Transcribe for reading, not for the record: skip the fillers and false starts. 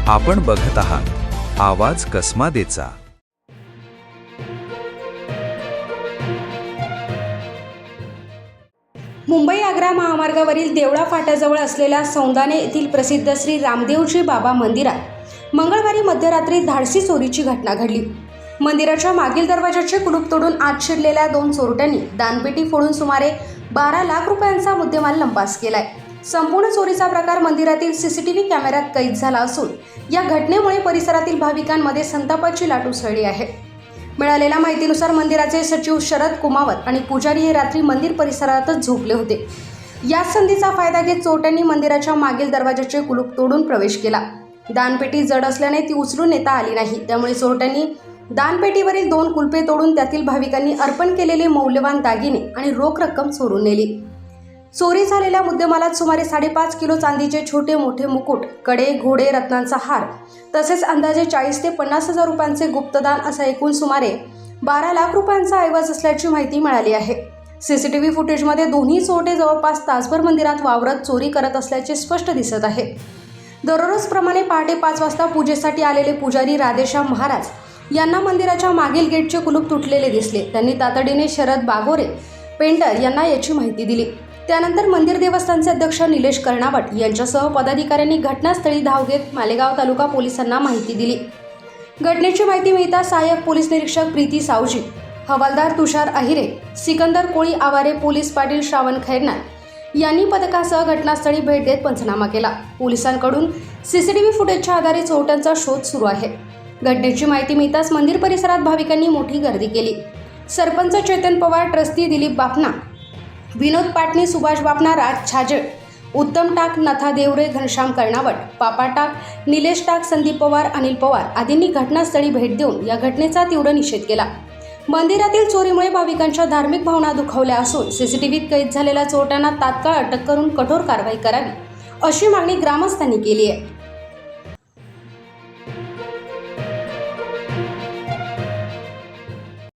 आपण बघत आहात आवाज कसमादेचा। मुंबई आग्रा महामार्गावरील देवळा फाट्याजवळ असलेल्या सौंदाने येथील प्रसिद्ध श्री रामदेवजी बाबा मंदिरात मंगळवारी मध्यरात्री धाडसी चोरीची घटना घडली। मंदिराच्या मागील दरवाजाचे कुलूप तोडून आत शिरलेल्या 2 चोरट्यांनी दानपेटी फोडून सुमारे 12 लाख रुपयांचा मुद्देमाल लंपास केलाय। संपूर्ण चोरीचा प्रकार मंदिरातील सीसीटीव्ही कॅमेऱ्यात कैद झाला असून या घटनेमुळे परिसरातील भाविकांमध्ये संतापाची लाट उसळली आहे। मिळालेल्या माहितीनुसार मंदिराचे सचिव शरद कुमावत आणि पुजारी हे रात्री मंदिर परिसरातच झोपले होते। याच संधीचा फायदा घेत चोरट्यांनी मंदिराच्या मागील दरवाजाचे कुलूप तोडून प्रवेश केला। दानपेटी जड असल्याने ती उचलून नेता आली नाही, त्यामुळे चोरट्यांनी दानपेटीवरील 2 कुलपे तोडून त्यातील भाविकांनी अर्पण केलेले मौल्यवान दागिने आणि रोख रक्कम चोरून नेली। चोरी झालेल्या मुद्देमालात सुमारे 5.5 किलो चांदीचे छोटे मोठे मुकुट, कडे, घोडे, रत्नांचा हार तसेच अंदाजे 40 ते 50 हजार रुपयांचे गुप्तदान असा एकूण सुमारे 12 लाख रुपयांचा ऐवज असल्याची माहिती मिळाली आहे। सीसीटीव्ही फुटेजमध्ये दोन्ही चोरटे जवळपास तासभर मंदिरात वावरत चोरी करत असल्याचे स्पष्ट दिसत आहे। दररोजप्रमाणे पहाटे 5 वाजता पूजेसाठी आलेले पुजारी राधेश्याम महाराज यांना मंदिराच्या मागील गेटचे कुलूप तुटलेले दिसले। त्यांनी तातडीने शरद बागोरे पेंटर यांना याची माहिती दिली। त्यानंतर मंदिर देवस्थानचे अध्यक्ष निलेश कर्णावट यांच्यासह पदाधिकाऱ्यांनी घटनास्थळी धाव घेत मालेगाव तालुका पोलिसांना माहिती दिली। घटनेची माहिती मिळताच सहाय्यक पोलीस निरीक्षक प्रीती सावजी, हवालदार तुषार अहिरे, सिकंदर कोळी आवारे, पोलीस पाटील श्रावण खैरनार यांनी पथकासह घटनास्थळी भेट देत पंचनामा केला। पोलिसांकडून सीसीटीव्ही फुटेजच्या आधारे चोरट्यांचा शोध सुरू आहे। घटनेची माहिती मिळताच मंदिर परिसरात भाविकांनी मोठी गर्दी केली। सरपंच चेतन पवार, ट्रस्टी दिलीप बापना, विनोद पाटणी, सुभाष बापना, राज छाजळ, उत्तम टाक, नथा देवरे, घनश्याम कर्णावट, पापा टाक, निलेश टाक, संदीप पवार, अनिल पवार आदींनी घटनास्थळी भेट देऊन या घटनेचा तीव्र निषेध केला। मंदिरातील चोरीमुळे भाविकांच्या धार्मिक भावना दुखावल्या असून सीसीटीव्हीत कैद झालेल्या चोरट्यांना तात्काळ अटक करून कठोर कारवाई करावी अशी मागणी ग्रामस्थांनी केली आहे।